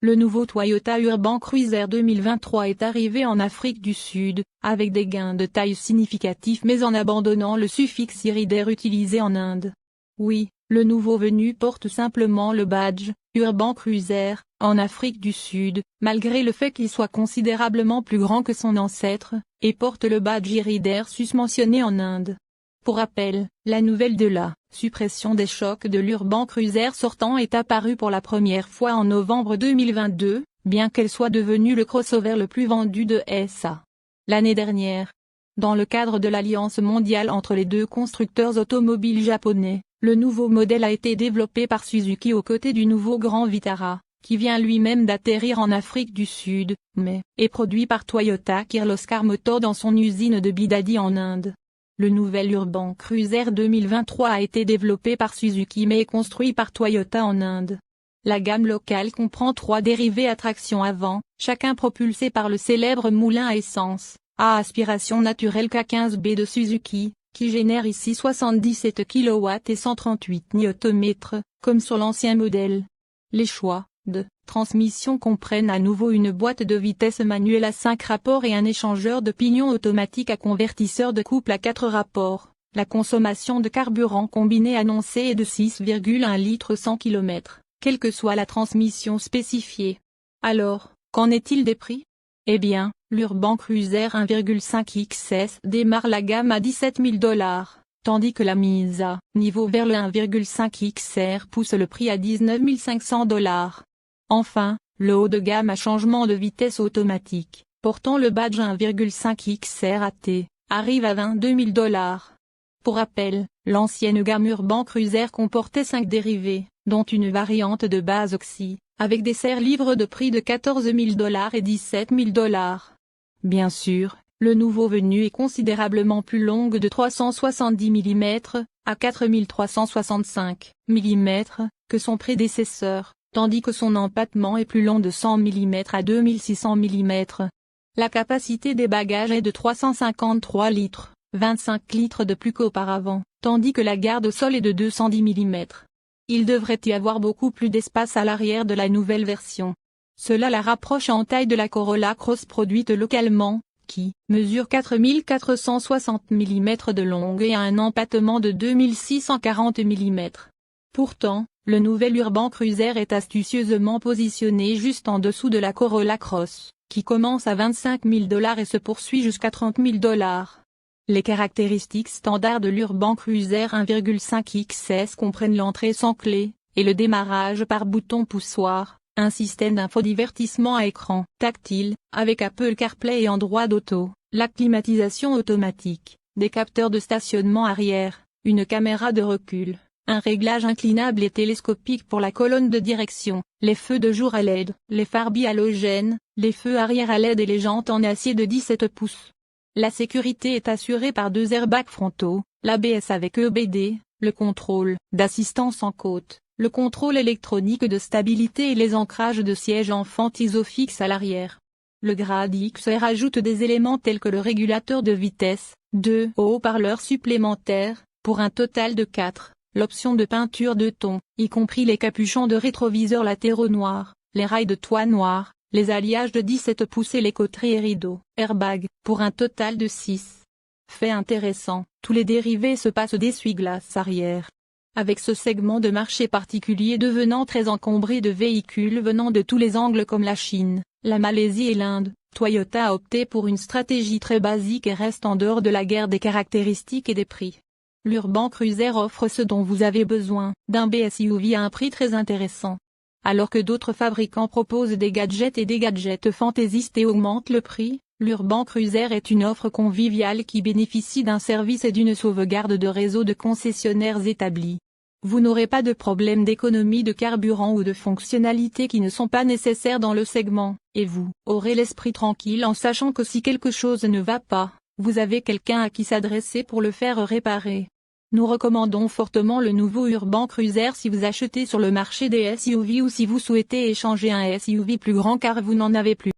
Le nouveau Toyota Urban Cruiser 2023 est arrivé en Afrique du Sud, avec des gains de taille significatifs mais en abandonnant le suffixe iridaire utilisé en Inde. Oui, le nouveau venu porte simplement le badge « Urban Cruiser » en Afrique du Sud, malgré le fait qu'il soit considérablement plus grand que son ancêtre, et porte le badge iridaire susmentionné en Inde. Pour rappel, la nouvelle de la suppression des chocs de l'Urban Cruiser sortant est apparue pour la première fois en novembre 2022, bien qu'elle soit devenue le crossover le plus vendu de SA l'année dernière. Dans le cadre de l'alliance mondiale entre les deux constructeurs automobiles japonais, le nouveau modèle a été développé par Suzuki aux côtés du nouveau Grand Vitara, qui vient lui-même d'atterrir en Afrique du Sud, mais est produit par Toyota Kirloskar Motor dans son usine de Bidadi en Inde. Le nouvel Urban Cruiser 2023 a été développé par Suzuki mais est construit par Toyota en Inde. La gamme locale comprend 3 dérivés à traction avant, chacun propulsé par le célèbre moulin à essence, à aspiration naturelle K15B de Suzuki, qui génère ici 77 kW et 138 Nm, comme sur l'ancien modèle. Les choix de transmission comprennent à nouveau une boîte de vitesses manuelle à 5 rapports et un échangeur de pignon automatique à convertisseur de couple à 4 rapports. La consommation de carburant combinée annoncée est de 6,1 litres 100 km, quelle que soit la transmission spécifiée. Alors, qu'en est-il des prix? Eh bien, l'Urban Cruiser 1,5 XS démarre la gamme à $17 000. Tandis que la mise à niveau vers le 1,5 XR pousse le prix à $19 500. Enfin, le haut de gamme à changement de vitesse automatique, portant le badge 1,5 XR-AT, arrive à $22 000. Pour rappel, l'ancienne gamme Urban Cruiser comportait 5 dérivés, dont une variante de base oxy, avec des serre-livres de prix de $14 000 et $17 000. Bien sûr, le nouveau venu est considérablement plus longue de 370 mm, à 4365 mm, que son prédécesseur, tandis que son empattement est plus long de 100 mm à 2600 mm. La capacité des bagages est de 353 litres, 25 litres de plus qu'auparavant, tandis que la garde au sol est de 210 mm. Il devrait y avoir beaucoup plus d'espace à l'arrière de la nouvelle version. Cela la rapproche en taille de la Corolla Cross produite localement, qui mesure 4460 mm de longue et a un empattement de 2640 mm. Pourtant, le nouvel Urban Cruiser est astucieusement positionné juste en dessous de la Corolla Cross, qui commence à $25 000 et se poursuit jusqu'à $30 000. Les caractéristiques standards de l'Urban Cruiser 1,5 XS comprennent l'entrée sans clé, et le démarrage par bouton poussoir. Un système d'infodivertissement à écran tactile, avec Apple CarPlay et Android Auto, la climatisation automatique, des capteurs de stationnement arrière, une caméra de recul, un réglage inclinable et télescopique pour la colonne de direction, les feux de jour à LED, les phares bi-halogènes, les feux arrière à LED et les jantes en acier de 17 pouces. La sécurité est assurée par 2 airbags frontaux, l'ABS avec EBD, le contrôle d'assistance en côte, le contrôle électronique de stabilité et les ancrages de sièges enfant isofix à l'arrière. Le grade XR ajoute des éléments tels que le régulateur de vitesse, 2 haut-parleurs supplémentaires, pour un total de 4, l'option de peinture de ton, y compris les capuchons de rétroviseurs latéraux noirs, les rails de toit noirs, les alliages de 17 pouces et les coteries et rideaux, airbag, pour un total de 6. Fait intéressant, tous les dérivés se passent d'essuie-glace arrière. Avec ce segment de marché particulier devenant très encombré de véhicules venant de tous les angles comme la Chine, la Malaisie et l'Inde, Toyota a opté pour une stratégie très basique et reste en dehors de la guerre des caractéristiques et des prix. L'Urban Cruiser offre ce dont vous avez besoin, d'un BSUV à un prix très intéressant. Alors que d'autres fabricants proposent des gadgets et des gadgets fantaisistes et augmentent le prix, l'Urban Cruiser est une offre conviviale qui bénéficie d'un service et d'une sauvegarde de réseau de concessionnaires établis. Vous n'aurez pas de problème d'économie de carburant ou de fonctionnalités qui ne sont pas nécessaires dans le segment, et vous aurez l'esprit tranquille en sachant que si quelque chose ne va pas, vous avez quelqu'un à qui s'adresser pour le faire réparer. Nous recommandons fortement le nouveau Urban Cruiser si vous achetez sur le marché des SUV ou si vous souhaitez échanger un SUV plus grand car vous n'en avez plus.